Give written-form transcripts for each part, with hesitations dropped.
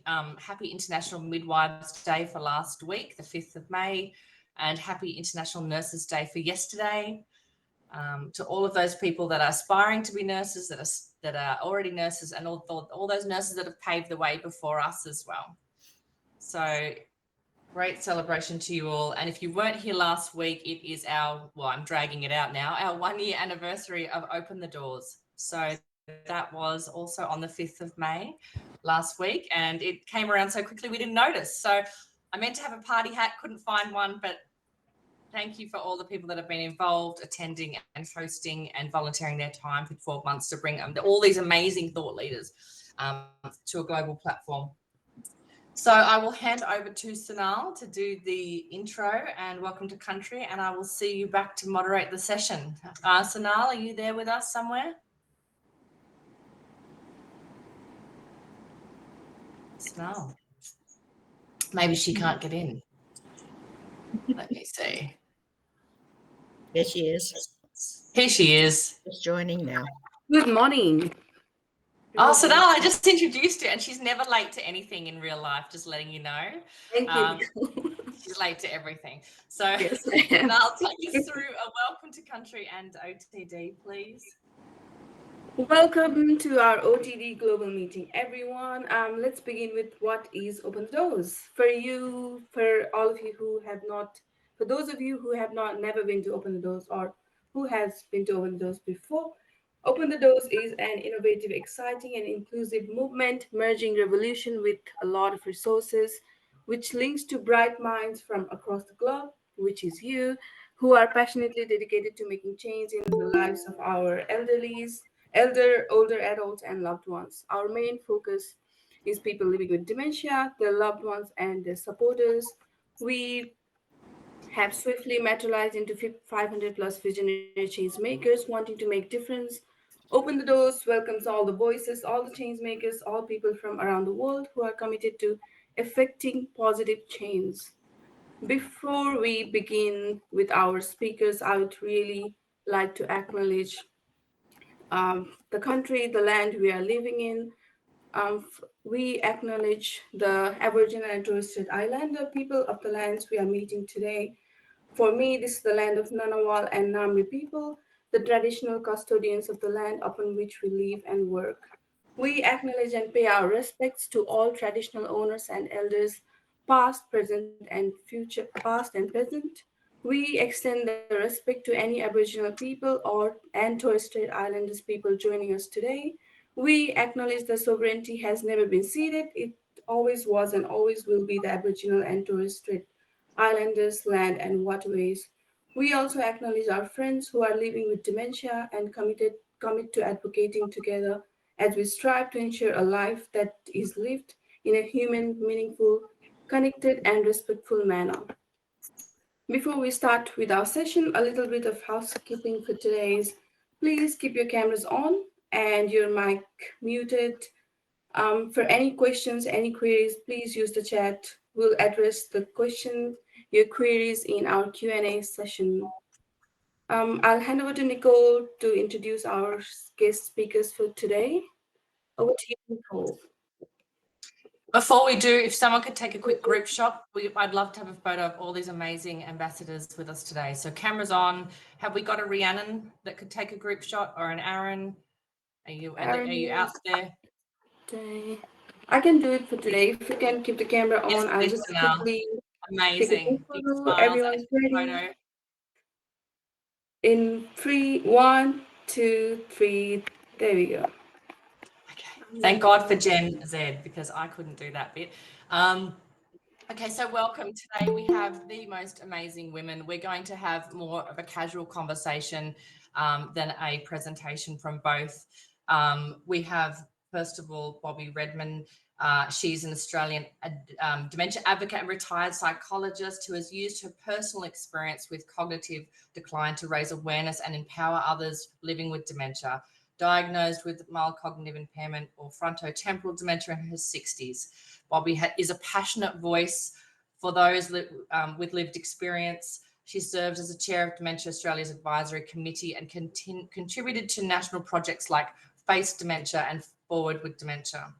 happy International Midwives Day for last week, the 5th of May, and happy International Nurses Day for yesterday. To all of those people that are aspiring to be nurses, that are already nurses, and all those nurses that have paved the way before us as well. So great celebration to you all. And if you weren't here last week, it is I'm dragging it out now, our 1-year anniversary of Open the Doors. So that was also on the 5th of May last week, and it came around so quickly we didn't notice. So I meant to have a party hat, couldn't find one, but thank you for all the people that have been involved, attending and hosting and volunteering their time for 12 months to bring all these amazing thought leaders to a global platform. So I will hand over to Sanal to do the intro and welcome to country, and I will see you back to moderate the session. Sanal, are you there with us somewhere? Sanal. Maybe she can't get in. Let me see. There she is. Here she is. Just joining now. Good morning. Oh, Sanal, I just introduced her, and she's never late to anything in real life, just letting you know. Thank you. She's late to everything. So Yes, Sanal, take us through a welcome to country and OTD, please. Welcome to our OTD global meeting, everyone. Let's begin with what is Open Doors. For all of you who have not, for those of you who have never been to Open the Doors or who has been to Open the Doors before, Open the Doors is an innovative, exciting, and inclusive movement merging revolution with a lot of resources, which links to bright minds from across the globe, which is you, who are passionately dedicated to making change in the lives of our older adults, and loved ones. Our main focus is people living with dementia, their loved ones, and their supporters. We have swiftly materialized into 500 plus visionary change makers wanting to make difference. Open the Doors welcomes all the voices, all the change makers, all people from around the world who are committed to effecting positive change. Before we begin with our speakers, I would really like to acknowledge the country, the land we are living in. We acknowledge the Aboriginal and Torres Strait Islander people of the lands we are meeting today. For me, this is the land of Ngunnawal and Ngambri people, the traditional custodians of the land upon which we live and work. We acknowledge and pay our respects to all traditional owners and elders, past and present. We extend the respect to any Aboriginal people and Torres Strait Islanders people joining us today. We acknowledge that sovereignty has never been ceded. It always was and always will be the Aboriginal and Torres Strait Islanders' land and waterways. We also acknowledge our friends who are living with dementia and commit to advocating together as we strive to ensure a life that is lived in a human, meaningful, connected, and respectful manner. Before we start with our session, a little bit of housekeeping for today's. Please keep your cameras on and your mic muted. For any questions, any queries, please use the chat. We'll address the questions, your queries in our Q&A session. I'll hand over to Nicole to introduce our guest speakers for today. Over to you, Nicole. Before we do, if someone could take a quick group shot, I'd love to have a photo of all these amazing ambassadors with us today. So cameras on. Have we got a Rhiannon that could take a group shot, or an Aaron? Are you out there? Today. I can do it for today. If you can keep the camera on, Yes, I'll just quickly amazing. take a photo. Everyone's ready. Photo. In 3, 1, 2, 3. There we go. Okay. Thank God for Gen Z, because I couldn't do that bit. Okay, so welcome. Today we have the most amazing women. We're going to have more of a casual conversation than a presentation from both. We have, first of all, Bobby Redman. She's an Australian dementia advocate and retired psychologist who has used her personal experience with cognitive decline to raise awareness and empower others living with dementia, diagnosed with mild cognitive impairment or frontotemporal dementia in her 60s. Bobby is a passionate voice for those with lived experience. She serves as the chair of Dementia Australia's advisory committee and contributed to national projects like Face Dementia and Forward with Dementia.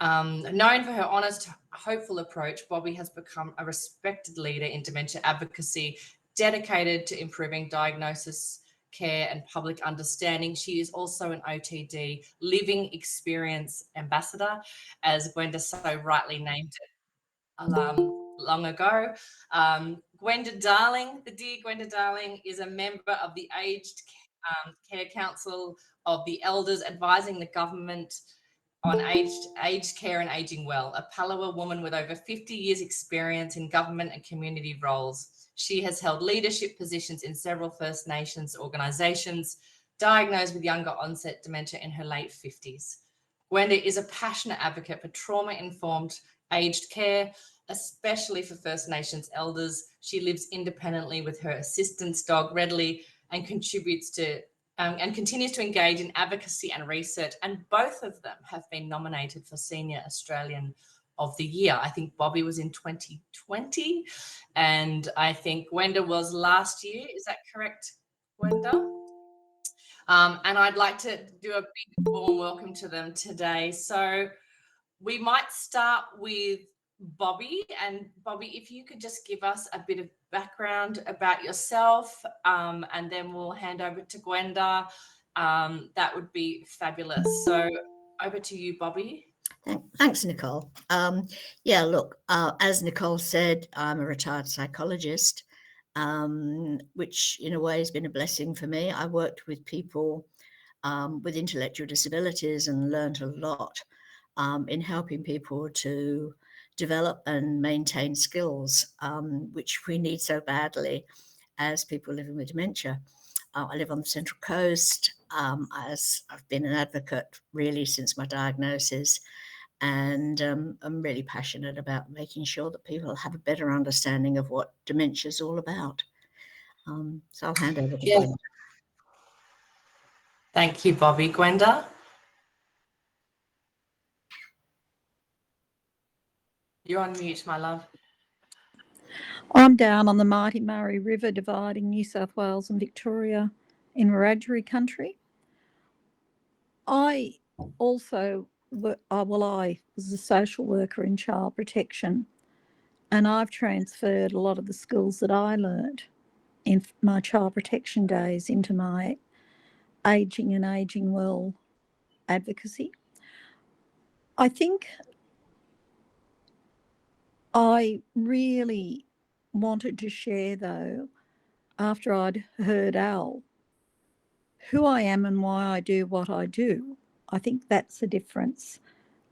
Known for her honest, hopeful approach, Bobby has become a respected leader in dementia advocacy, dedicated to improving diagnosis, care, and public understanding. She is also an OTD living experience ambassador, as Gwenda so rightly named it long ago. Gwenda Darling, the dear Gwenda Darling, is a member of the Aged Care Council of the Elders, advising the government on aged care and aging well. A Palawa woman with over 50 years experience in government and community roles. She has held leadership positions in several First Nations organisations, diagnosed with younger onset dementia in her late 50s. Gwenda is a passionate advocate for trauma-informed aged care, especially for First Nations elders. She lives independently with her assistance dog, Redley, and contributes to and continues to engage in advocacy and research. And both of them have been nominated for Senior Australian of the Year. I think Bobby was in 2020, and I think Gwenda was last year. Is that correct, Gwenda? And I'd like to do a big warm welcome to them today. So we might start with Bobby. And Bobby, if you could just give us a bit of background about yourself, and then we'll hand over to Gwenda. That would be fabulous. So over to you, Bobby. Thanks, Nicole. Yeah, look, as Nicole said, I'm a retired psychologist, which in a way has been a blessing for me. I worked with people with intellectual disabilities and learned a lot in helping people to develop and maintain skills, which we need so badly as people living with dementia. I live on the Central Coast. As I've been an advocate really since my diagnosis, and I'm really passionate about making sure that people have a better understanding of what dementia is all about. So I'll hand over to Gwenda. Thank you, Bobby. Gwenda? You're on mute, my love. I'm down on the mighty Murray River, dividing New South Wales and Victoria in Wiradjuri country. I also, I was a social worker in child protection, and I've transferred a lot of the skills that I learned in my child protection days into my ageing and ageing well advocacy. I think I really wanted to share, though, after I'd heard Al, who I am and why I do what I do. I think that's the difference.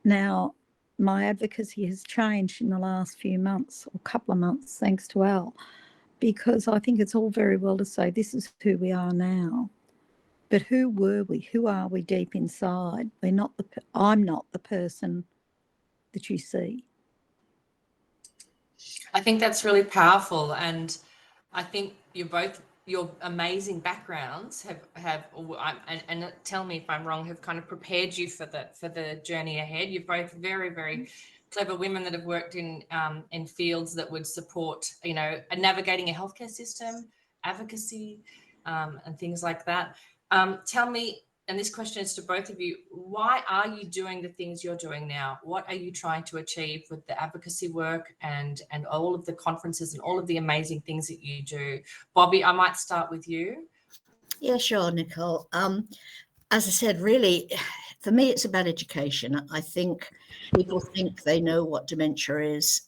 Now, my advocacy has changed in the last few months, or couple of months, thanks to Al, because I think it's all very well to say this is who we are now, but who were we? Who are we deep inside? I'm not the person that you see. I think that's really powerful, and I think your amazing backgrounds have and tell me if I'm wrong, have kind of prepared you for the journey ahead. You're both very, very clever women that have worked in fields that would support, navigating a healthcare system, advocacy, and things like that. Tell me, and this question is to both of you, why are you doing the things you're doing now? What are you trying to achieve with the advocacy work and all of the conferences and all of the amazing things that you do? Bobby, I might start with you. Yeah, sure, Nicole. As I said, really, for me, it's about education. I think people think they know what dementia is.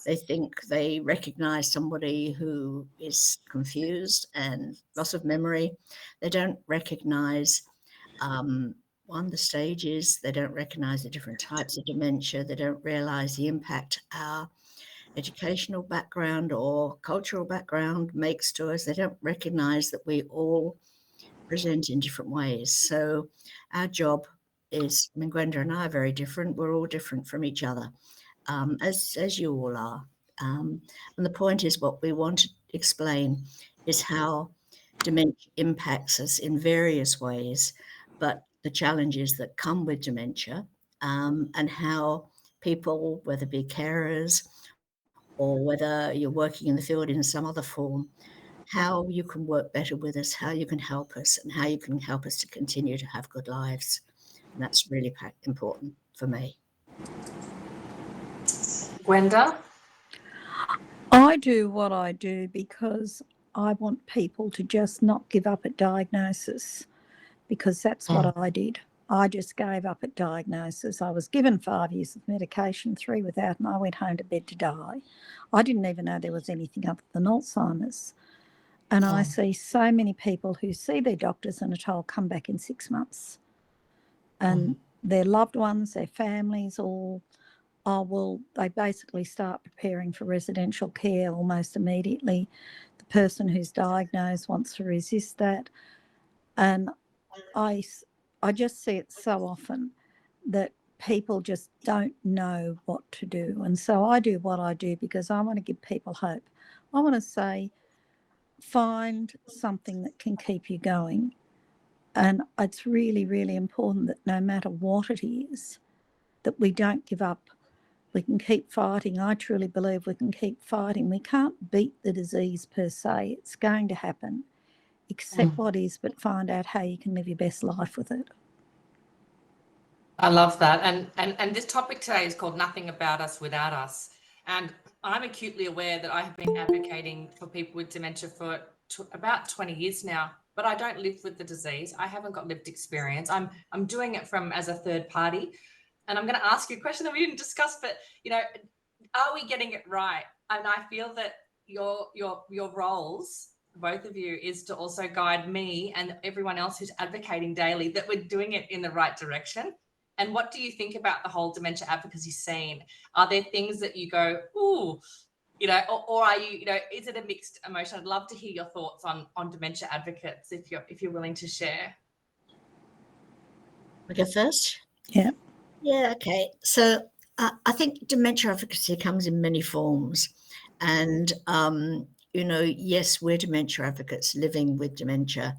They think they recognize somebody who is confused and loss of memory. They don't recognize the stages. They don't recognize the different types of dementia. They don't realize the impact our educational background or cultural background makes to us. They don't recognize that we all present in different ways. So our job is, Gwenda and I are very different. We're all different from each other, as you all are. And the point is, what we want to explain is how dementia impacts us in various ways, but the challenges that come with dementia, and how people, whether be carers or whether you're working in the field in some other form, how you can work better with us, how you can help us, and how you can help us to continue to have good lives. And that's really important for me. Gwenda? I do what I do because I want people to just not give up at diagnosis, because that's what I did. I just gave up at diagnosis. I was given 5 years of medication, 3 without, and I went home to bed to die. I didn't even know there was anything other than Alzheimer's. And I see so many people who see their doctors and are told, come back in 6 months. And their loved ones, their families, all, oh, well, they basically start preparing for residential care almost immediately. The person who's diagnosed wants to resist that. And I just see it so often that people just don't know what to do. And so I do what I do because I want to give people hope. I want to say, find something that can keep you going. And it's really, really important that no matter what it is, that we don't give up. We can keep fighting. I truly believe we can keep fighting. We can't beat the disease per se. It's going to happen. Accept what is, but find out how you can live your best life with it. I love that. And this topic today is called Nothing About Us Without Us. And I'm acutely aware that I have been advocating for people with dementia for about 20 years now, but I don't live with the disease. I haven't got lived experience. I'm doing it as a third party. And I'm going to ask you a question that we didn't discuss, but, are we getting it right? And I feel that your roles, both of you, is to also guide me and everyone else who's advocating daily that we're doing it in the right direction. And what do you think about the whole dementia advocacy scene? Are there things that you go, ooh, or are you, is it a mixed emotion? I'd love to hear your thoughts on dementia advocates if you're willing to share. I go first? Yeah. Yeah, okay. So I think dementia advocacy comes in many forms. And, yes, we're dementia advocates living with dementia,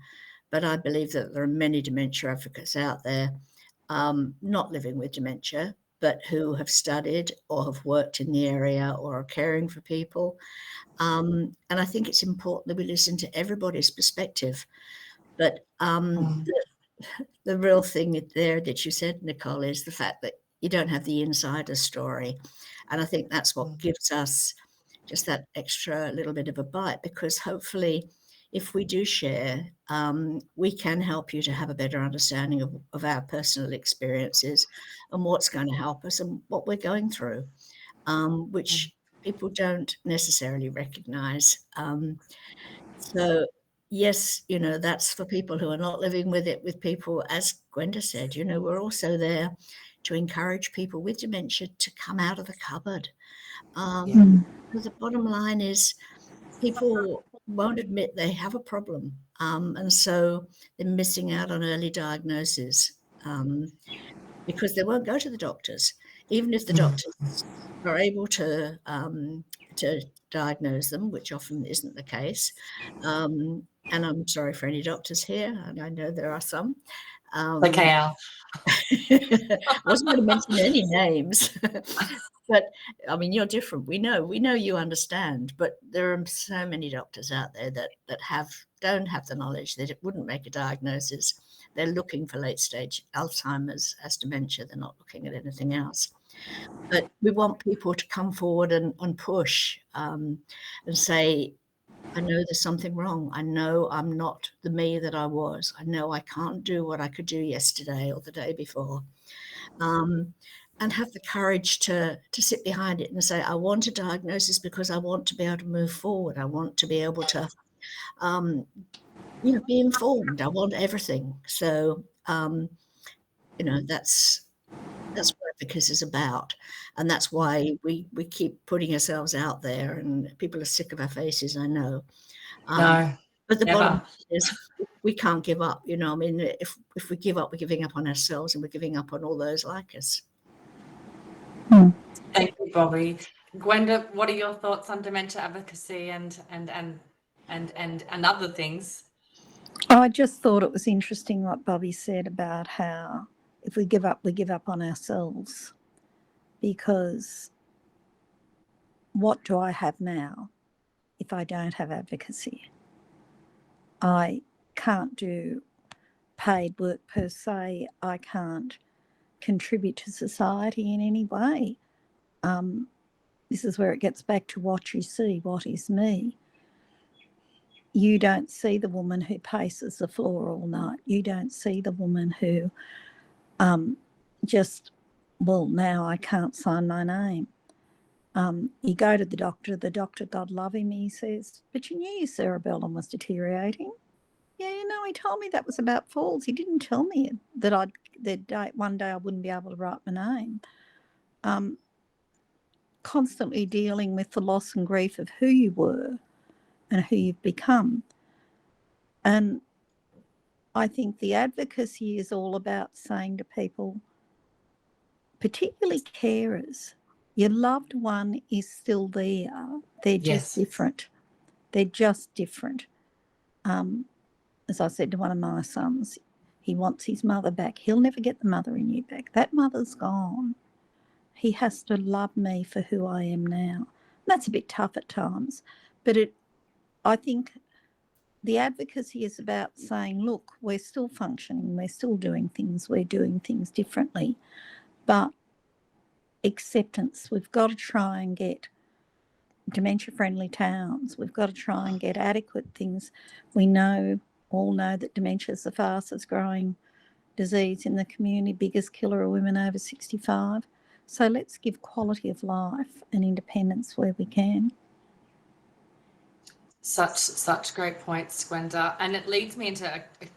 but I believe that there are many dementia advocates out there not living with dementia, but who have studied or have worked in the area or are caring for people. And I think it's important that we listen to everybody's perspective. But the real thing there that you said, Nicole, is the fact that you don't have the insider story. And I think that's what gives us just that extra little bit of a bite, because hopefully if we do share, we can help you to have a better understanding of our personal experiences and what's going to help us and what we're going through, which people don't necessarily recognize. So yes, that's for people who are not living with it, with people, as Gwenda said, we're also there to encourage people with dementia to come out of the cupboard. The bottom line is people won't admit they have a problem. And so they're missing out on early diagnosis because they won't go to the doctors, even if the doctors are able to diagnose them, which often isn't the case. And I'm sorry for any doctors here, and I know there are some. Okay, Al. I wasn't going to mention any names, but I mean, you're different. We know you understand, but there are so many doctors out there that don't have the knowledge, that it wouldn't make a diagnosis. They're looking for late stage Alzheimer's as dementia. They're not looking at anything else. But we want people to come forward and push and say, I know there's something wrong. I know I'm not the me that I was. I know I can't do what I could do yesterday or the day before. And have the courage to sit behind it and say, I want a diagnosis because I want to be able to move forward. I want to be able to, be informed. I want everything. So, that's what advocacy is about. And that's why we keep putting ourselves out there, and people are sick of our faces, I know. No, but the never. bottom is we can't give up. I mean, if we give up, we're giving up on ourselves and we're giving up on all those like us. Thank you, Bobby. Gwenda, what are your thoughts on dementia advocacy and other things? I just thought it was interesting what Bobby said about how if we give up on ourselves, because what do I have now if I don't have advocacy? I can't do paid work per se. I can't contribute to society in any way. this is where it gets back to what you see, what is me. You don't see the woman who paces the floor all night. You don't see the woman who just, well, now I can't sign my name. You go to the doctor, God love him, he says, but you knew your cerebellum was deteriorating. Yeah, you know, he told me that was about falls. He didn't tell me that one day I wouldn't be able to write my name. Constantly dealing with the loss and grief of who you were and who you've become. And I think the advocacy is all about saying to people, particularly carers, your loved one is still there. They're just different. They're just different. As I said to one of my sons, he wants his mother back. He'll never get the mother in you back. That mother's gone. He has to love me for who I am now. That's a bit tough at times, but I think the advocacy is about saying, look, we're still functioning, we're still doing things, we're doing things differently, but acceptance. We've got to try and get dementia-friendly towns. We've got to try and get adequate things. We all know that dementia is the fastest growing disease in the community, biggest killer of women over 65. So let's give quality of life and independence where we can. Such great points, Gwenda. And it leads me into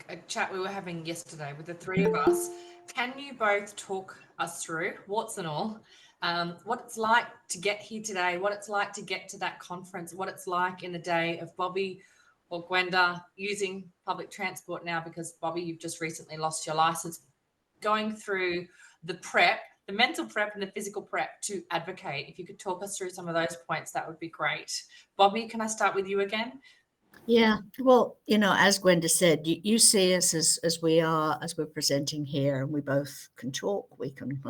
a chat we were having yesterday with the three of us. Can you both talk us through, warts and all, what it's like to get here today, what it's like to get to that conference, what it's like in the day of Bobby or Gwenda using public transport now, because Bobby, you've just recently lost your license, going through the prep, the mental prep and the physical prep to advocate. If you could talk us through some of those points, that would be great. Bobby, can I start with you again? Yeah, well, you know, as Gwenda said, you see us as we are, as we're presenting here, and we both can talk. We can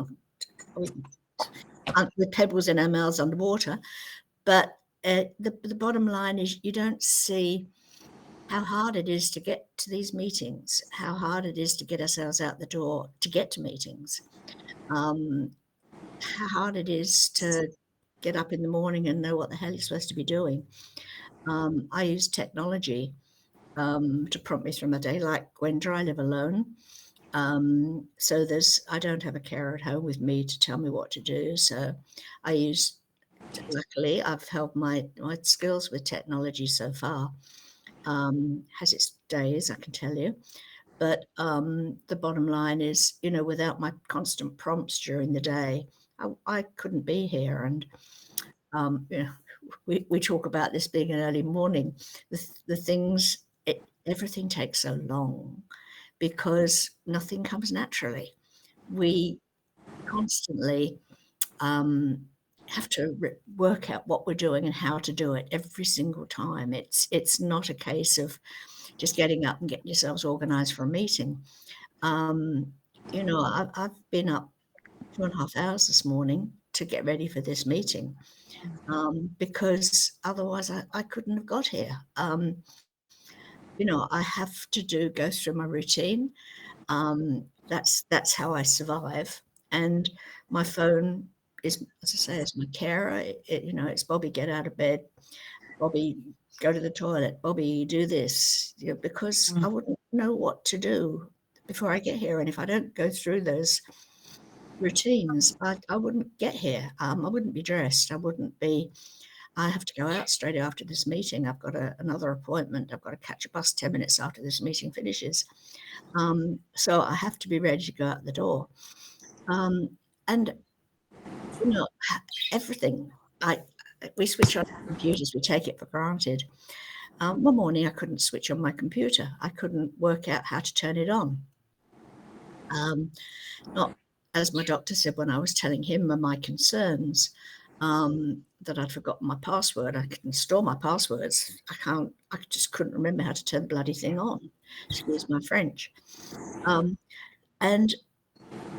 with pebbles in our mouths underwater, but the bottom line is you don't see how hard it is to get to these meetings, how hard it is to get ourselves out the door to get to meetings, how hard it is to get up in the morning and know what the hell you're supposed to be doing. I use technology to prompt me through my day. Like Gwenda, I live alone. So I don't have a carer at home with me to tell me what to do. So luckily, I've held my skills with technology so far. Has its days, I can tell you. But the bottom line is, you know, without my constant prompts during the day, I couldn't be here. And, you know, we talk about this being an early morning. The things, everything takes so long because nothing comes naturally. We constantly have to work out what we're doing and how to do it every single time. It's not a case of just getting up and getting yourselves organized for a meeting. You know, I've been up 2.5 hours this morning to get ready for this meeting because otherwise I couldn't have got here. You know, I have to go through my routine. That's how I survive. And my phone is, as I say, it's my carer. You know, it's Bobby, get out of bed. Bobby, go to the toilet. Bobby, do this. You know, because I wouldn't know what to do before I get here. And if I don't go through those routines, I wouldn't get here. I wouldn't be dressed. I have to go out straight after this meeting. I've got another appointment. I've got to catch a bus 10 minutes after this meeting finishes. So I have to be ready to go out the door. And, you know, everything, we switch on computers, we take it for granted. One morning I couldn't switch on my computer. I couldn't work out how to turn it on. Not, as my doctor said when I was telling him my concerns, that I'd forgotten my password. I can store my passwords. I just couldn't remember how to turn the bloody thing on. Excuse my French. And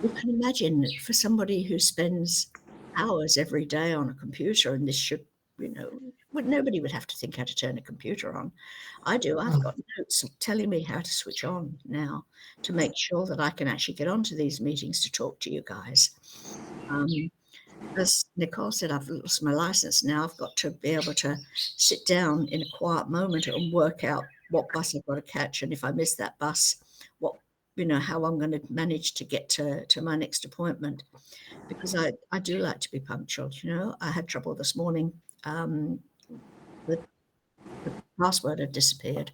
you can imagine for somebody who spends hours every day on a computer, and this should, you know, nobody would have to think how to turn a computer on. I do. I've got notes telling me how to switch on now to make sure that I can actually get onto these meetings to talk to you guys. as Nicole said, I've lost my license now. I've got to be able to sit down in a quiet moment and work out what bus I've got to catch, and if I miss that bus, how I'm going to manage to get to my next appointment, because I do like to be punctual. I had trouble this morning. The password had disappeared.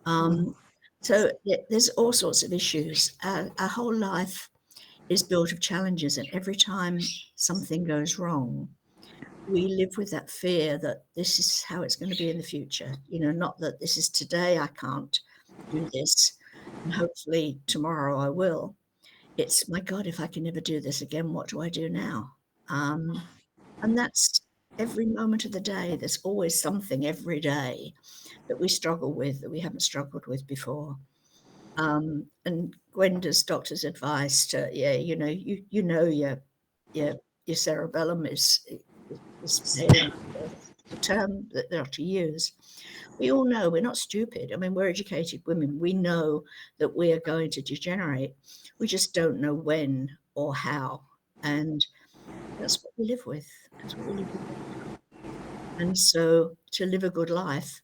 So there's all sorts of issues. Our whole life is built of challenges, and every time something goes wrong, we live with that fear that this is how it's going to be in the future. Not that this is today, I can't do this, and hopefully tomorrow I will. It's, my God, if I can never do this again, what do I do now? And that's every moment of the day. There's always something every day that we struggle with that we haven't struggled with before. And Gwenda's doctor's advice to, your cerebellum is the term that they're to use. We all know, we're not stupid. I mean, we're educated women. We know that we are going to degenerate. We just don't know when or how. And that's what we live with. That's what we live with. And so to live a good life,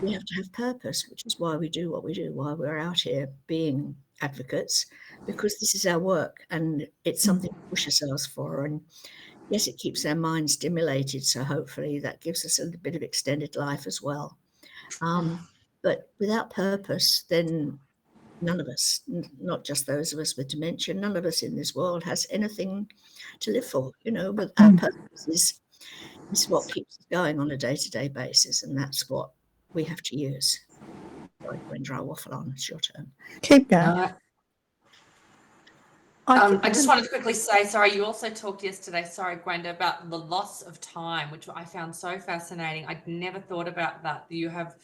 we have to have purpose, which is why we do what we do, why we're out here being advocates, because this is our work and it's something to push ourselves for. And yes, it keeps our mind stimulated, so hopefully that gives us a little bit of extended life as well. But without purpose, then none of us, not just those of us with dementia, none of us in this world has anything to live for, but our purpose is what keeps us going on a day-to-day basis, and that's what we have to use. Sorry, Gwenda, I'll waffle on. It's your turn. Keep going. I just wanted to quickly say, sorry, you also talked yesterday, sorry, Gwenda, about the loss of time, which I found so fascinating. I'd never thought about that. You have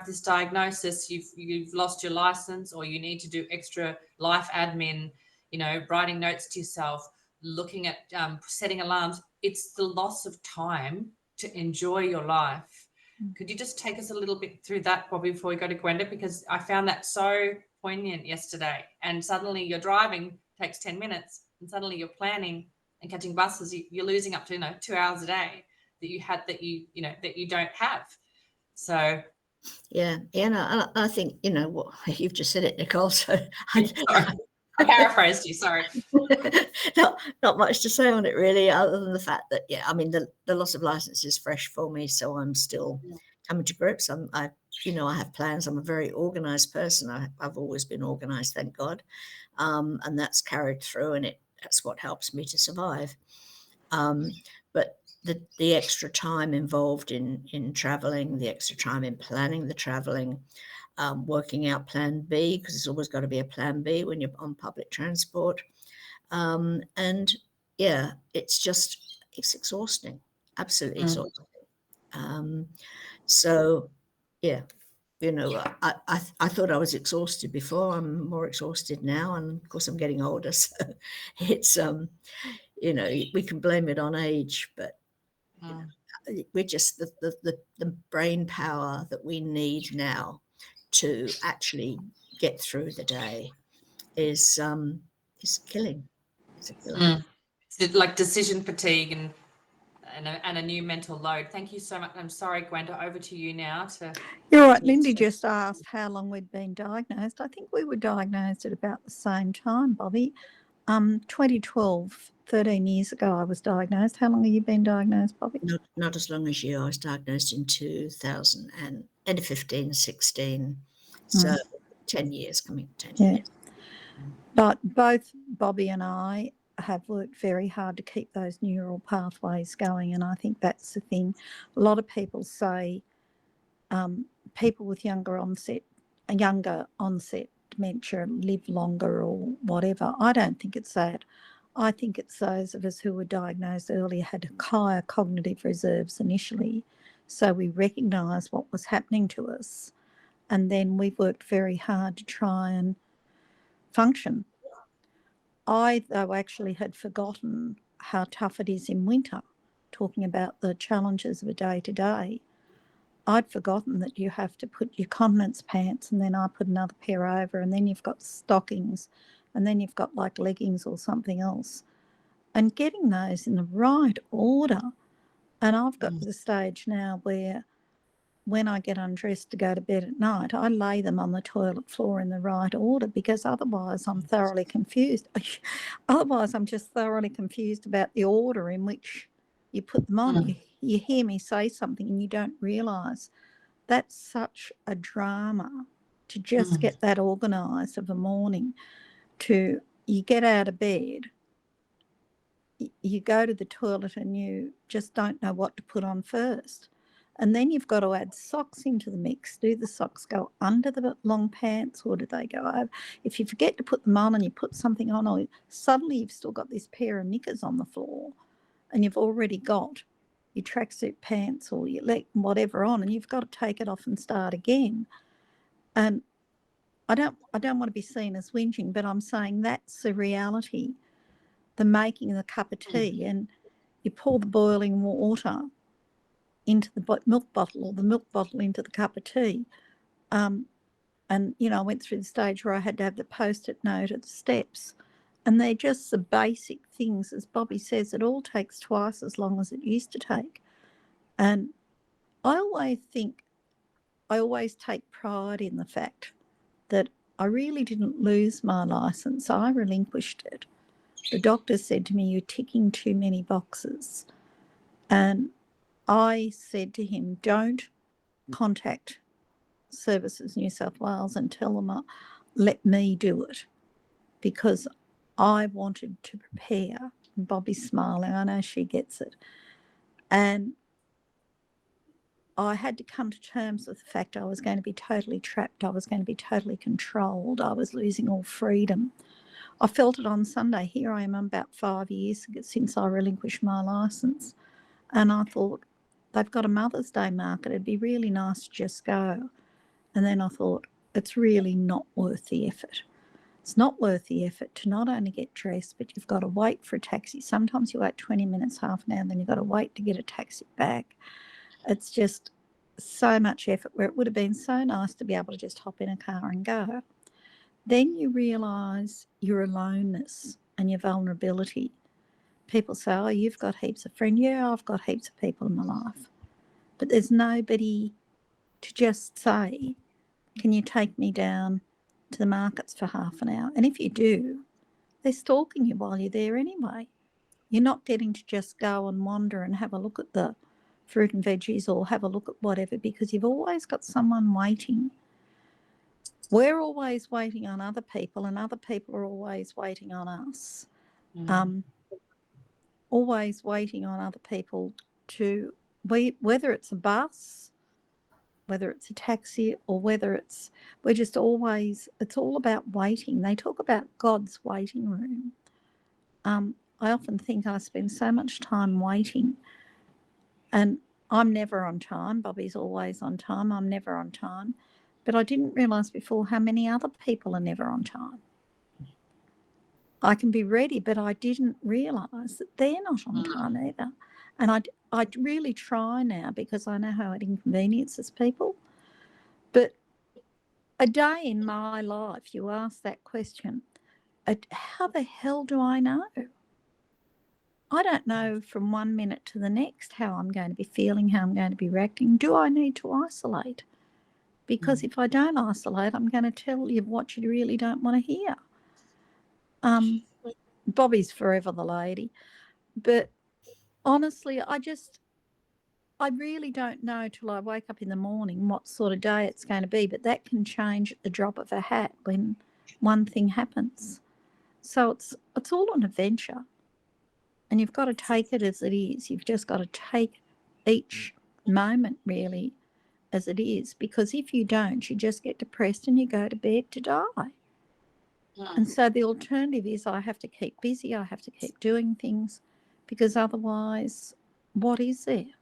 this diagnosis, you've lost your license, or you need to do extra life admin, writing notes to yourself, looking at setting alarms. It's the loss of time to enjoy your life. Could you just take us a little bit through that, Bobby, before we go to Gwenda? Because I found that so poignant yesterday. And suddenly you're driving, takes 10 minutes, and suddenly you're planning and catching buses. You're losing up to 2 hours a day that you don't have. So yeah, no, I think what you've just said it, Nicole. So I paraphrased you. Sorry. Not much to say on it really, other than the fact that I mean the loss of license is fresh for me, so I'm still coming to grips. I have plans. I'm a very organized person. I've always been organized, thank God, and that's carried through, and that's what helps me to survive. But the extra time involved in traveling, the extra time in planning the traveling, working out plan B, because there's always got to be a plan B when you're on public transport. And it's exhausting, absolutely exhausting. So I thought I was exhausted before. I'm more exhausted now, and of course I'm getting older, so it's we can blame it on age, but we're just the brain power that we need now to actually get through the day is killing. It's a killer. It's like decision fatigue and a new mental load. Thank you so much. I'm sorry, Gwenda, over to you now. You're right. Lindy just asked how long we'd been diagnosed. I think we were diagnosed at about the same time, Bobby. 2012, 13 years ago, I was diagnosed. How long have you been diagnosed, Bobby? Not as long as you. I was diagnosed in 2000 and end of 15, 16. So 10 years, coming 10 years. But both Bobby and I have worked very hard to keep those neural pathways going, and I think that's the thing. A lot of people say people with younger onset dementia live longer or whatever. I don't think it's that. I think it's those of us who were diagnosed earlier had higher cognitive reserves initially, so we recognised what was happening to us, and then we worked very hard to try and function. I, though, actually had forgotten how tough it is in winter, talking about the challenges of a day-to-day. I'd forgotten that you have to put your continence pants, and then I put another pair over, and then you've got stockings, and then you've got like leggings or something else. and getting those in the right order. And I've got to the stage now where when I get undressed to go to bed at night, I lay them on the toilet floor in the right order, because otherwise I'm thoroughly confused. Otherwise I'm just thoroughly confused about the order in which you put them on. You hear me say something and you don't realise that's such a drama to just get that organised of a morning. To you get out of bed, you go to the toilet and you just don't know what to put on first. And then you've got to add socks into the mix. Do the socks go under the long pants, or do they go over? If you forget to put them on and you put something on, or suddenly you've still got this pair of knickers on the floor and you've already got your tracksuit pants or your leg, whatever on, and you've got to take it off and start again. And I don't want to be seen as whinging, but I'm saying that's the reality. The making of the cup of tea, and you pour the boiling water into the milk bottle, or the milk bottle into the cup of tea. And, you know, I went through the stage where I had to have the Post-it note at the steps. And they're just the basic things. As Bobby says, it all takes twice as long as it used to take. And I always take pride in the fact that I really didn't lose my licence. I relinquished it. The doctor said to me, "You're ticking too many boxes." And I said to him, "Don't contact Services New South Wales and tell them, let me do it," because I wanted to prepare. And Bobby's smiling. I know she gets it. And I had to come to terms with the fact I was going to be totally trapped. I was going to be totally controlled. I was losing all freedom. I felt it on Sunday. Here I am about 5 years since I relinquished my licence. And I thought, they've got a Mother's Day market. It'd be really nice to just go. And then I thought, it's really not worth the effort. It's not worth the effort to not only get dressed, but you've got to wait for a taxi. Sometimes you wait 20 minutes, half an hour, and then you've got to wait to get a taxi back. It's just so much effort, where it would have been so nice to be able to just hop in a car and go. Then you realise your aloneness and your vulnerability. People say, "Oh, you've got heaps of friends." Yeah, I've got heaps of people in my life. But there's nobody to just say, "Can you take me down to the markets for half an hour?" And if you do, they're stalking you while you're there anyway. You're not getting to just go and wander and have a look at the fruit and veggies or have a look at whatever, because you've always got someone waiting. We're always waiting on other people, and other people are always waiting on us. Always waiting on other people to, whether it's a bus, whether it's a taxi, or whether we're just always, it's all about waiting. They talk about God's waiting room. I often think I spend so much time waiting, and I'm never on time. Bobby's always on time. I'm never on time. But I didn't realise before how many other people are never on time. I can be ready, but I didn't realise that they're not on time either. And I really try now, because I know how it inconveniences people. But a day in my life, you ask that question, how the hell do I know? I don't know from 1 minute to the next how I'm going to be feeling, how I'm going to be reacting. Do I need to isolate? Because if I don't isolate, I'm going to tell you what you really don't want to hear. Bobby's forever the lady. But honestly, I really don't know till I wake up in the morning what sort of day it's going to be. But that can change at the drop of a hat when one thing happens. So it's all an adventure. And you've got to take it as it is. You've just got to take each moment really as it is, because if you don't, you just get depressed and you go to bed to die. And so the alternative is, I have to keep busy, I have to keep doing things, because otherwise, what is there?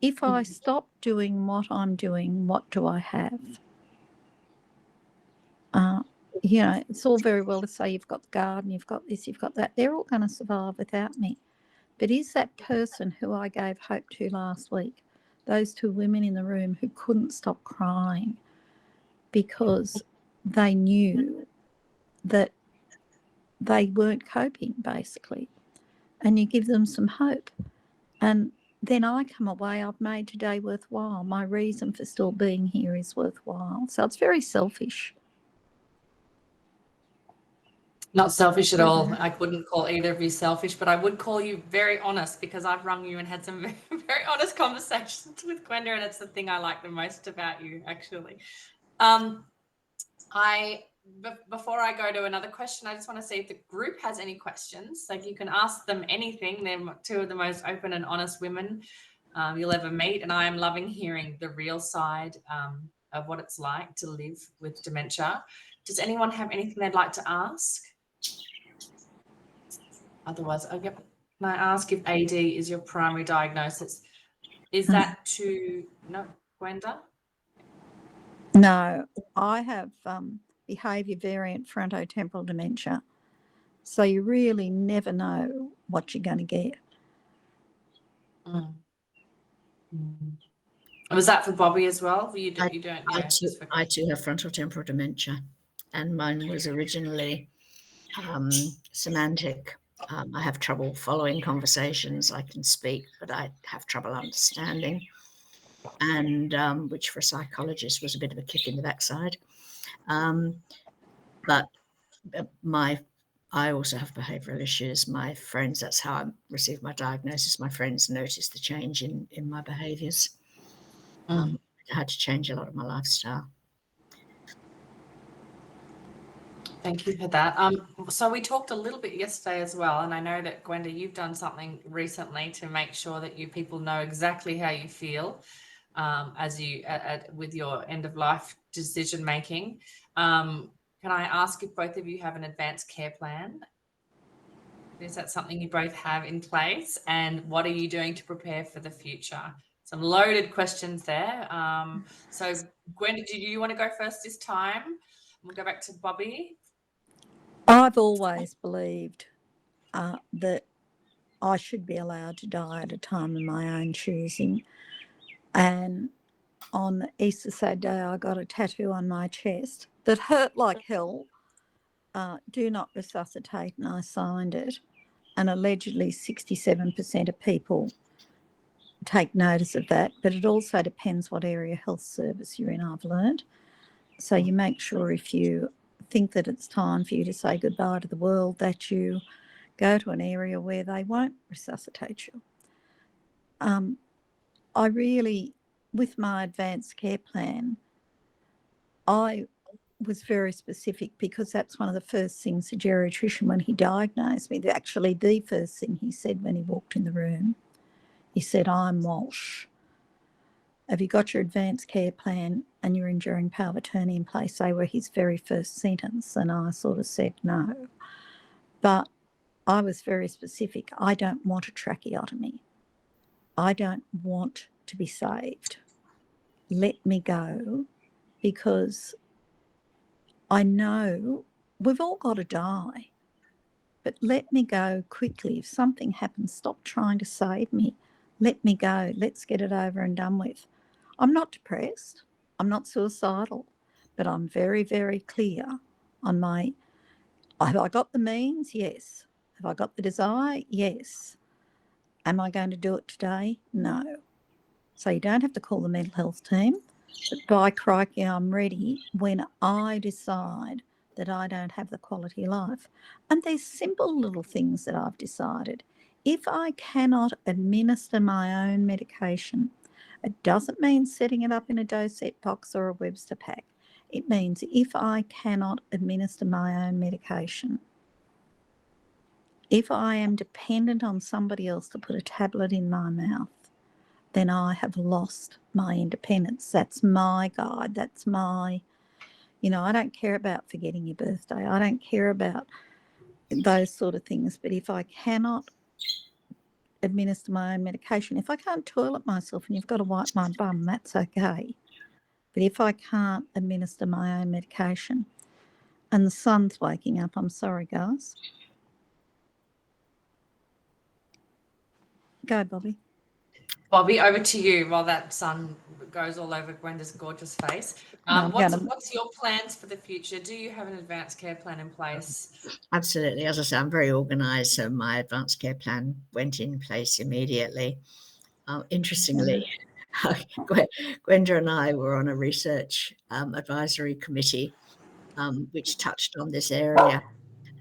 If I stop doing what I'm doing, what do I have? You know, it's all very well to say you've got the garden, you've got this, you've got that. They're all going to survive without me. But is that person who I gave hope to last week, those two women in the room who couldn't stop crying because they knew that they weren't coping, basically. and you give them some hope. And then I come away, I've made today worthwhile. My reason for still being here is worthwhile. So it's very selfish. Not selfish at all. I wouldn't call either of you selfish, but I would call you very honest, because I've rung you and had some very, very honest conversations with Gwenda, and it's the thing I like the most about you, actually. Before I go to another question, I just want to see if the group has any questions. Like, you can ask them anything. They're two of the most open and honest women you'll ever meet, and I am loving hearing the real side of what it's like to live with dementia. Does anyone have anything they'd like to ask? Otherwise, can I ask if AD is your primary diagnosis? Is that no, Gwenda? No, I have behaviour variant frontotemporal dementia. So you really never know what you're going to get. Was that for Bobby as well? You don't. I too have frontotemporal dementia, and mine was originally semantic. I have trouble following conversations. I can speak, but I have trouble understanding, and which for a psychologist was a bit of a kick in the backside. But I also have behavioural issues. My friends, that's how I received my diagnosis. My friends noticed the change in my behaviours. I had to change a lot of my lifestyle. Thank you for that. So we talked a little bit yesterday as well, and I know that, Gwenda, you've done something recently to make sure that you people know exactly how you feel as you with your end of life decision making. Can I ask if both of you have an advanced care plan? Is that something you both have in place? And what are you doing to prepare for the future? Some loaded questions there. So Gwenda, do you want to go first this time? We'll go back to Bobby. I've always believed that I should be allowed to die at a time of my own choosing. And on Easter Saturday, I got a tattoo on my chest that hurt like hell. Do not resuscitate, and I signed it. And allegedly 67% of people take notice of that, but it also depends what area health service you're in, I've learned. So you make sure if you think that it's time for you to say goodbye to the world, that you go to an area where they won't resuscitate you. I really, with my advanced care plan, I was very specific, because that's one of the first things the geriatrician, when he diagnosed me, actually the first thing he said when he walked in the room, he said, "I'm Walsh. Have you got your advanced care plan and your enduring power of attorney in place?" They were his very first sentence, and I sort of said no. But I was very specific. I don't want a tracheotomy. I don't want to be saved. Let me go, because I know we've all got to die, but let me go quickly. If something happens, stop trying to save me. Let me go. Let's get it over and done with. I'm not depressed. I'm not suicidal, but I'm very, very clear on have I got the means? Yes. Have I got the desire? Yes. Am I going to do it today? No. So you don't have to call the mental health team, but by crikey, I'm ready when I decide that I don't have the quality of life. And there's simple little things that I've decided. If I cannot administer my own medication, it doesn't mean setting it up in a dosette box or a Webster pack. It means if I cannot administer my own medication, if I am dependent on somebody else to put a tablet in my mouth, then I have lost my independence. That's my guide. That's my, I don't care about forgetting your birthday. I don't care about those sort of things. But if I cannot administer my own medication, if I can't toilet myself and you've got to wipe my bum, that's okay. But if I can't administer my own medication and the sun's waking up, I'm sorry, guys. Go, Bobby. Bobby, over to you while that sun goes all over Gwenda's gorgeous face. What's your plans for the future? Do you have an advanced care plan in place? Absolutely. As I say, I'm very organised, so my advanced care plan went in place immediately. Interestingly, Gwenda and I were on a research advisory committee which touched on this area.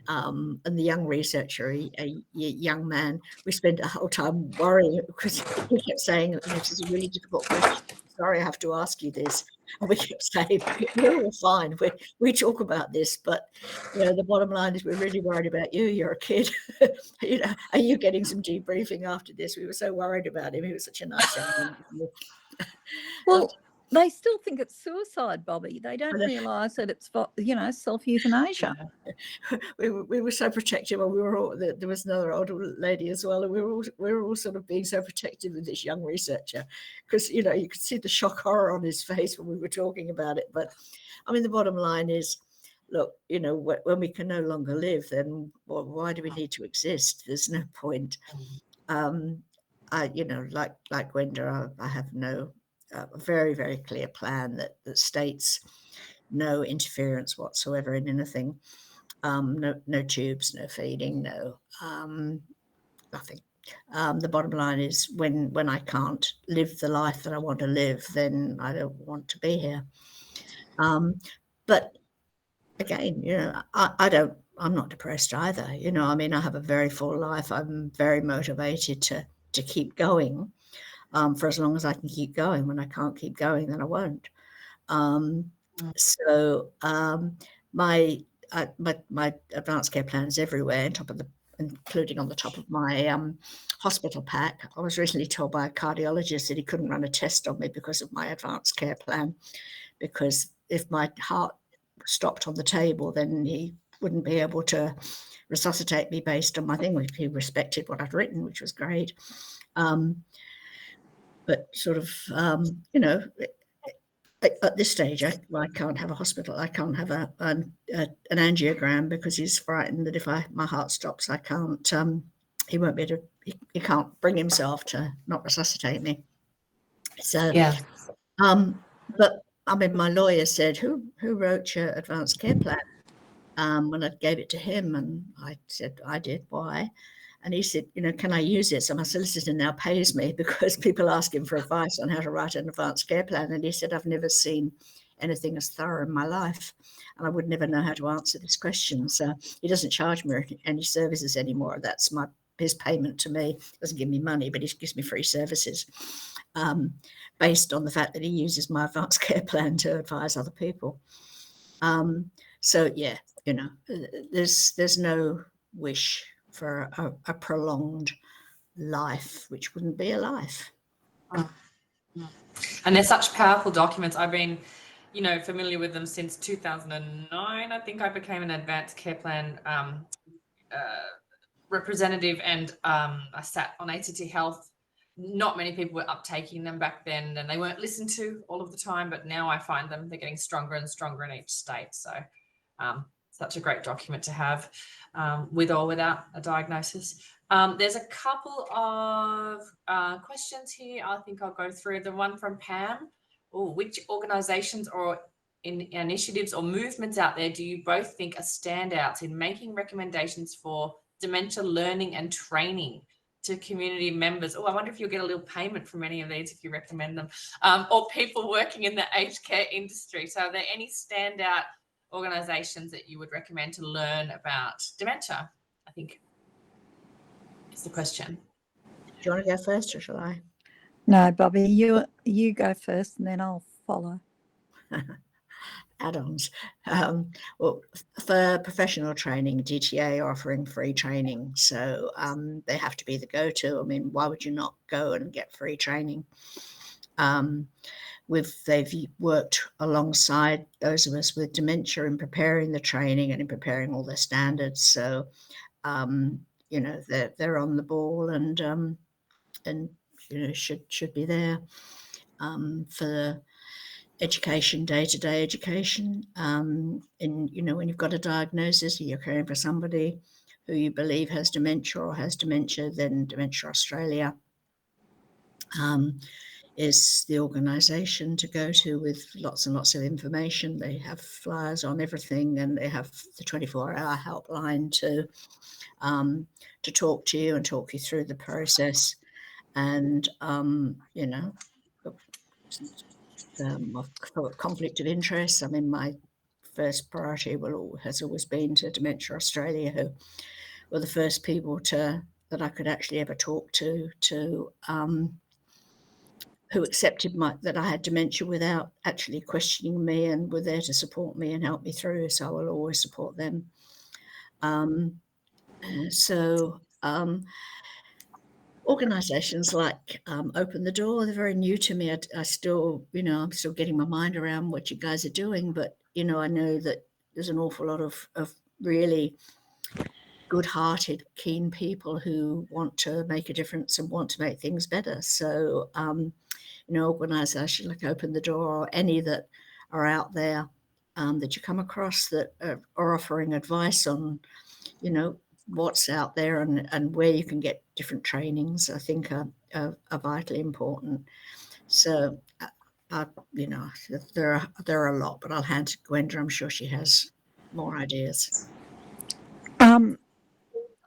And the young researcher, a young man, we spent the whole time worrying because he kept saying, this is a really difficult question. Sorry, I have to ask you this. And we kept saying, we're all fine. We talk about this, but the bottom line is we're really worried about you. You're a kid. Are you getting some debriefing after this? We were so worried about him. He was such a nice young man. Well, they still think it's suicide, Bobby. They don't realise that it's, self-euthanasia. We were so protective, and we were all, there was another older lady as well, and we were all sort of being so protective of this young researcher because you could see the shock horror on his face when we were talking about it. But I mean, the bottom line is, look, when we can no longer live, then why do we need to exist? There's no point. Like Gwenda, I have a very, very clear plan that states no interference whatsoever in anything. No tubes, no feeding, no nothing. The bottom line is when I can't live the life that I want to live, then I don't want to be here. But again, I'm not depressed either. I have a very full life. I'm very motivated to keep going for as long as I can keep going. When I can't keep going, then I won't. My advanced care plan is everywhere, including on the top of my hospital pack. I was recently told by a cardiologist that he couldn't run a test on me because of my advanced care plan, because if my heart stopped on the table, then he wouldn't be able to resuscitate me based on my thing. He respected what I'd written, which was great. But sort of, at this stage, I can't have a hospital. I can't have an angiogram because he's frightened that if my heart stops, I can't. He won't be able to. He can't bring himself to not resuscitate me. So, yeah. But I mean, my lawyer said, "Who wrote your advanced care plan?" When I gave it to him, and I said, "I did. Why?" And he said, "Can I use it?" So my solicitor now pays me because people ask him for advice on how to write an advanced care plan. And he said, "I've never seen anything as thorough in my life, and I would never know how to answer this question." So he doesn't charge me any services anymore. That's his payment to me. He doesn't give me money, but he gives me free services based on the fact that he uses my advanced care plan to advise other people. So yeah, there's no wish for a prolonged life, which wouldn't be a life. And they're such powerful documents. I've been, familiar with them since 2009. I think I became an advanced care plan representative, and I sat on ACT Health. Not many people were uptaking them back then, and they weren't listened to all of the time, but now I find they're getting stronger and stronger in each state. So such a great document to have, with or without a diagnosis. There's a couple of questions here. I think I'll go through. The one from Pam. Which organisations or initiatives or movements out there do you both think are standouts in making recommendations for dementia learning and training to community members? I wonder if you'll get a little payment from any of these if you recommend them, or people working in the aged care industry. So are there any standout organisations that you would recommend to learn about dementia? I think is the question. Do you want to go first, or shall I? No, Bobby, you go first, and then I'll follow. Add-ons. Well, for professional training, DTA are offering free training, so they have to be the go-to. I mean, why would you not go and get free training? They've worked alongside those of us with dementia in preparing the training and in preparing all their standards. So, they're on the ball and should be there for education, day-to-day education. And when you've got a diagnosis, you're caring for somebody who you believe has dementia or has dementia, then Dementia Australia is the organisation to go to with lots and lots of information. They have flyers on everything, and they have the 24-hour helpline to talk to you and talk you through the process. And you know, for conflict of interest, I mean, my first priority has always been to Dementia Australia, who were the first people that I could actually ever talk to who accepted that I had dementia without actually questioning me, and were there to support me and help me through. So I will always support them. Organisations like Open the Door, they're very new to me. I still, I'm still getting my mind around what you guys are doing, but, I know that there's an awful lot of really good-hearted, keen people who want to make a difference and want to make things better. So, organisations like Open the Door, or any that are out there that you come across that are offering advice on, what's out there and where you can get different trainings, I think are vitally important. So, there are a lot, but I'll hand to Gwenda. I'm sure she has more ideas.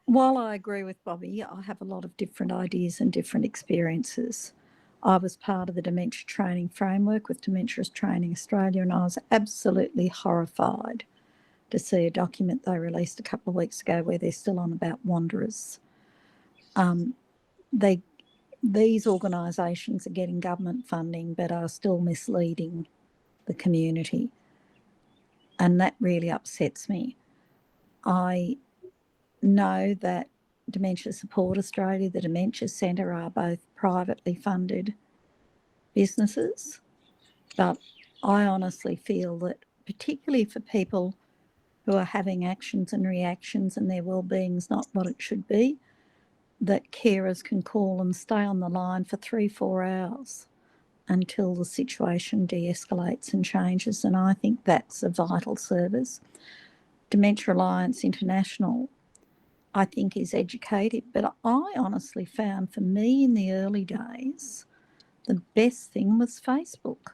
While I agree with Bobby, I have a lot of different ideas and different experiences. I was part of the Dementia Training Framework with Dementia Training Australia, and I was absolutely horrified to see a document they released a couple of weeks ago where they're still on about wanderers. These organisations are getting government funding but are still misleading the community, and that really upsets me. I know that Dementia Support Australia, the Dementia Centre, are both privately funded businesses, but I honestly feel that particularly for people who are having actions and reactions and their well-being's not what it should be, that carers can call and stay on the line for 3-4 hours until the situation de-escalates and changes, and I think that's a vital service. Dementia Alliance International, I think, is educative, but I honestly found for me in the early days, the best thing was Facebook.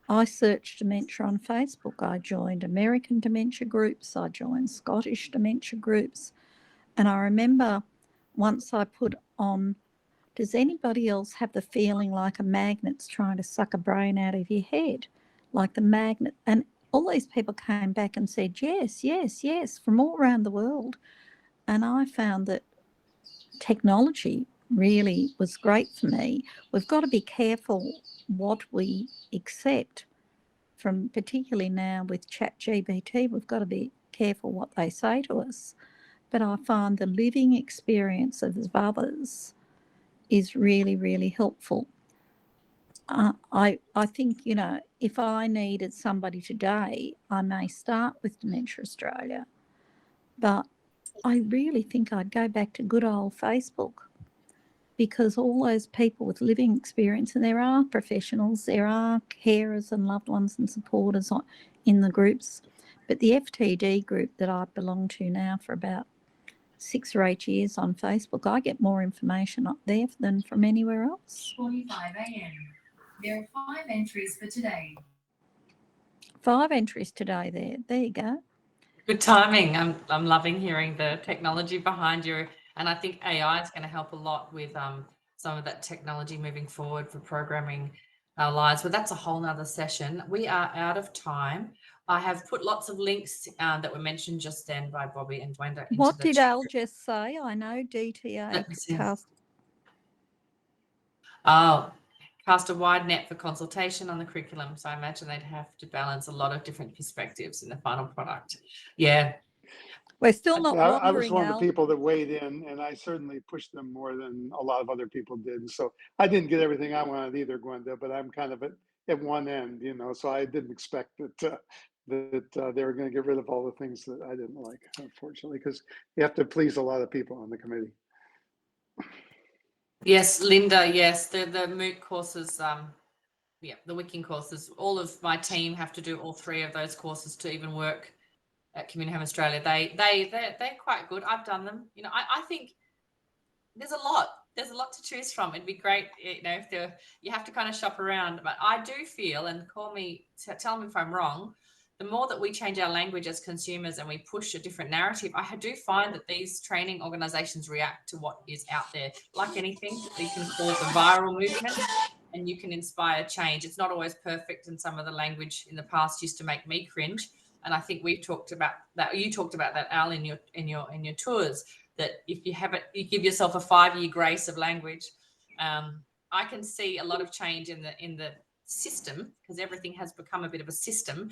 I searched dementia on Facebook. I joined American dementia groups. I joined Scottish dementia groups. And I remember once I put on, does anybody else have the feeling like a magnet's trying to suck a brain out of your head? Like the magnet. And all these people came back and said, yes, yes, yes, from all around the world. And I found that technology really was great for me. We've got to be careful what we accept from, particularly now with ChatGPT, we've got to be careful what they say to us. But I find the living experience of others is really, really helpful. I think, if I needed somebody today, I may start with Dementia Australia, but I really think I'd go back to good old Facebook, because all those people with living experience, and there are professionals, there are carers and loved ones and supporters in the groups, but the FTD group that I belong to now for about 6 or 8 years on Facebook, I get more information up there than from anywhere else. 45 a.m. There are 5 entries for today. 5 entries today there. There you go. Good timing. I'm loving hearing the technology behind you, and I think AI is going to help a lot with some of that technology moving forward for programming our lives. But that's a whole nother session. We are out of time. I have put lots of links that were mentioned just then by Bobby and Gwenda. What did Al just say? I know DTA cast. Oh, cast a wide net for consultation on the curriculum. So I imagine they'd have to balance a lot of different perspectives in the final product. Yeah. We're still not wandering, I was one Al. of the people that weighed in, and I certainly pushed them more than a lot of other people did. So I didn't get everything I wanted either, Gwenda, but I'm kind of at one end, so I didn't expect that they were going to get rid of all the things that I didn't like, unfortunately, because you have to please a lot of people on the committee. Yes, Linda, yes, the MOOC courses, the Wicking courses, all of my team have to do all 3 of those courses to even work at Community Home Australia. They're quite good. I've done them. I think there's a lot lot to choose from. It'd be great, if you have to kind of shop around. But I do feel, and tell me if I'm wrong, the more that we change our language as consumers and we push a different narrative, I do find that these training organizations react to what is out there. Like anything, you can cause a viral movement and you can inspire change. It's not always perfect, and some of the language in the past used to make me cringe. And I think we've talked about that. You talked about that, Al, in your tours, that if you give yourself a 5-year grace of language. I can see a lot of change in the system, because everything has become a bit of a system,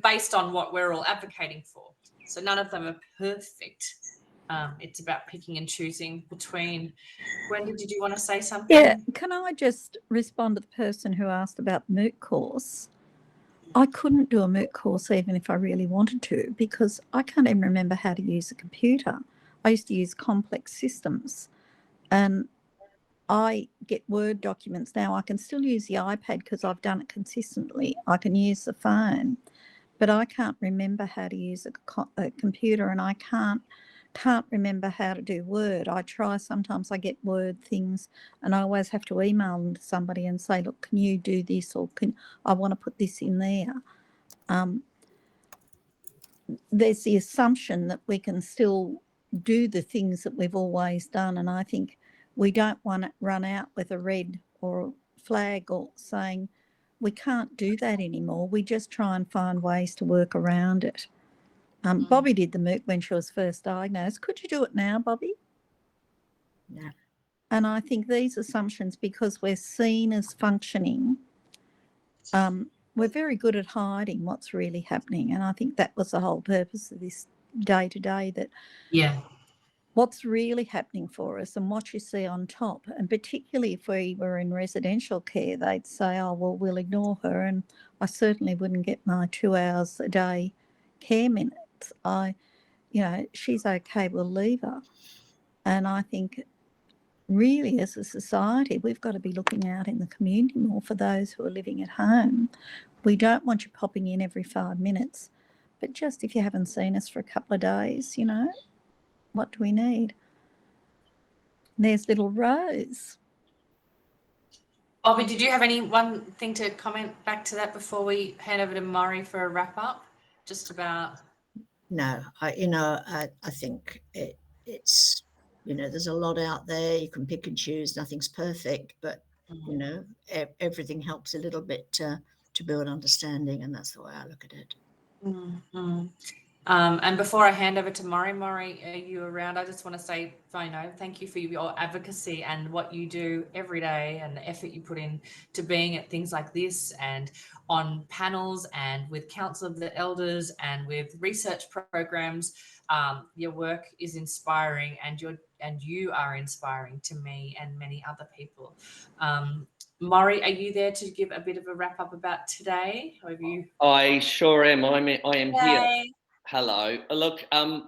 based on what we're all advocating for. So none of them are perfect. It's about picking and choosing between. Gwenda, did you want to say something? Yeah, can I just respond to the person who asked about the MOOC course? I couldn't do a MOOC course even if I really wanted to, because I can't even remember how to use a computer. I used to use complex systems, and I get Word documents now. I can still use the iPad because I've done it consistently. I can use the phone, but I can't remember how to use a computer, and I can't remember how to do Word. I try, sometimes I get Word things and I always have to email them to somebody and say, look, can you do this, or I want to put this in there. There's the assumption that we can still do the things that we've always done, and I think we don't want to run out with a red or a flag or saying we can't do that anymore. We just try and find ways to work around it. Bobby did the MOOC when she was first diagnosed. Could you do it now, Bobby? No. And I think these assumptions, because we're seen as functioning, we're very good at hiding what's really happening. And I think that was the whole purpose of this day today, that what's really happening for us and what you see on top. And particularly if we were in residential care, they'd say, oh, well, we'll ignore her. And I certainly wouldn't get my 2 hours a day care minutes. She's okay, we'll leave her. And I think really as a society, we've got to be looking out in the community more for those who are living at home. We don't want you popping in every 5 minutes, but just if you haven't seen us for a couple of days, what do we need? And there's little Rose. Bobby, did you have one thing to comment back to that before we hand over to Murray for a wrap up? Just about. No, I think it's, there's a lot out there. You can pick and choose. Nothing's perfect, but everything helps a little bit to build understanding, and that's the way I look at it. Mm-hmm. And before I hand over to Murray, are you around? I just want to say, thank you for your advocacy and what you do every day, and the effort you put in to being at things like this and on panels and with Council of the Elders and with research programs. Your work is inspiring, and you are inspiring to me and many other people. Murray, are you there to give a bit of a wrap up about today? Or have you? I sure am. I am here. Yay. Hello. Look, I'm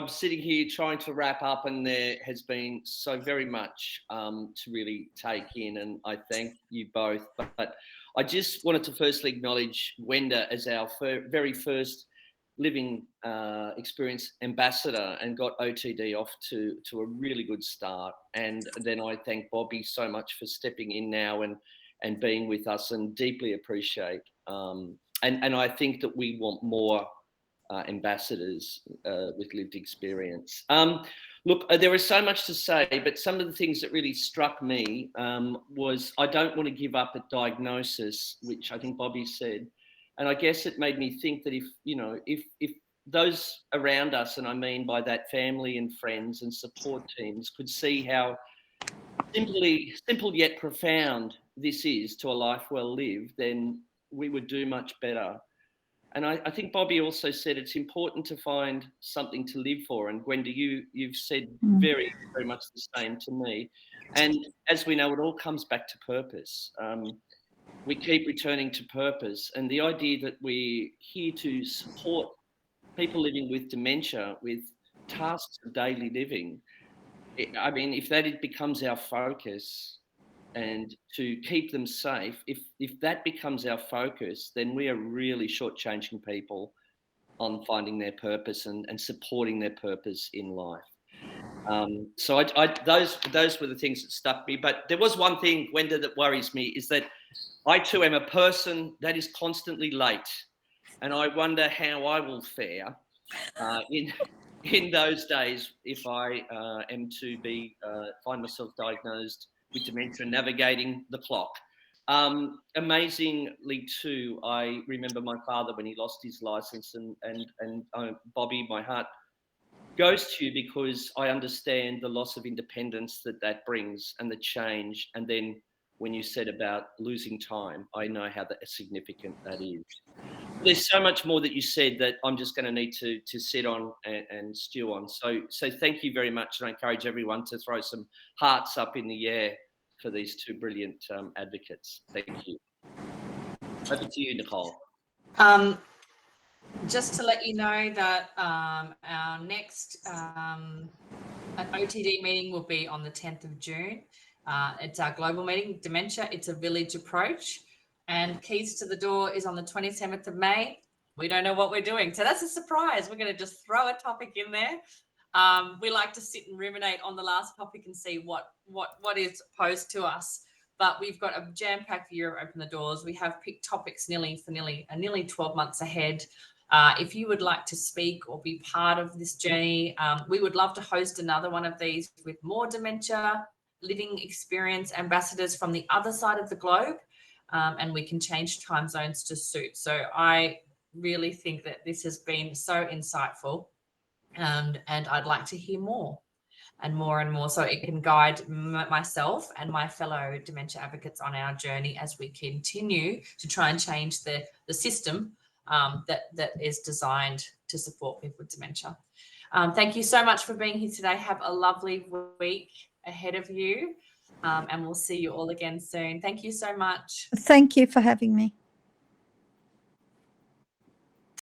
sitting here trying to wrap up, and there has been so very much to really take in, and I thank you both. But I just wanted to firstly acknowledge Gwenda as our very first living experience ambassador, and got OTD off to a really good start. And then I thank Bobby so much for stepping in now and being with us, and deeply appreciate. And I think that we want more ambassadors with lived experience. Look, there is so much to say, but some of the things that really struck me was I don't want to give up at diagnosis, which I think Bobby said. And I guess it made me think that if those around us, and I mean by that family and friends and support teams, could see how simple yet profound this is to a life well lived, then we would do much better. And I think Bobby also said it's important to find something to live for. And Gwenda, you've said very, very much the same to me. And as we know, it all comes back to purpose. We keep returning to purpose. And the idea that we're here to support people living with dementia, with tasks of daily living, if that becomes our focus, and to keep them safe, if that becomes our focus, then we are really shortchanging people on finding their purpose and supporting their purpose in life. So those were the things that stuck me. But there was one thing, Gwenda, that worries me, is that I too am a person that is constantly late, and I wonder how I will fare in those days if I am to be find myself diagnosed with dementia and navigating the clock. Amazingly too, I remember my father when he lost his license, and Bobby, my heart goes to you because I understand the loss of independence that brings and the change. And then when you said about losing time, I know how significant that is. There's so much more that you said that I'm just going to need to sit on and stew on. So thank you very much, and I encourage everyone to throw some hearts up in the air for these two brilliant advocates. Thank you. Over to you, Nicole. Just to let you know that our next OTD meeting will be on the 10th of June. It's our global meeting, Dementia, It's a Village Approach. And Keys to the Door is on the 27th of May. We don't know what we're doing. So that's a surprise. We're going to just throw a topic in there. We like to sit and ruminate on the last topic and see what is posed to us. But we've got a jam-packed year of Open the Doors. We have picked topics nearly 12 months ahead. If you would like to speak or be part of this journey, we would love to host another one of these with more dementia living experience ambassadors from the other side of the globe, and we can change time zones to suit. So I really think that this has been so insightful, and I'd like to hear more and more so it can guide myself and my fellow dementia advocates on our journey as we continue to try and change the system that is designed to support people with dementia. Thank you so much for being here today. Have a lovely week ahead of you, and we'll see you all again soon. Thank you so much. Thank you for having me.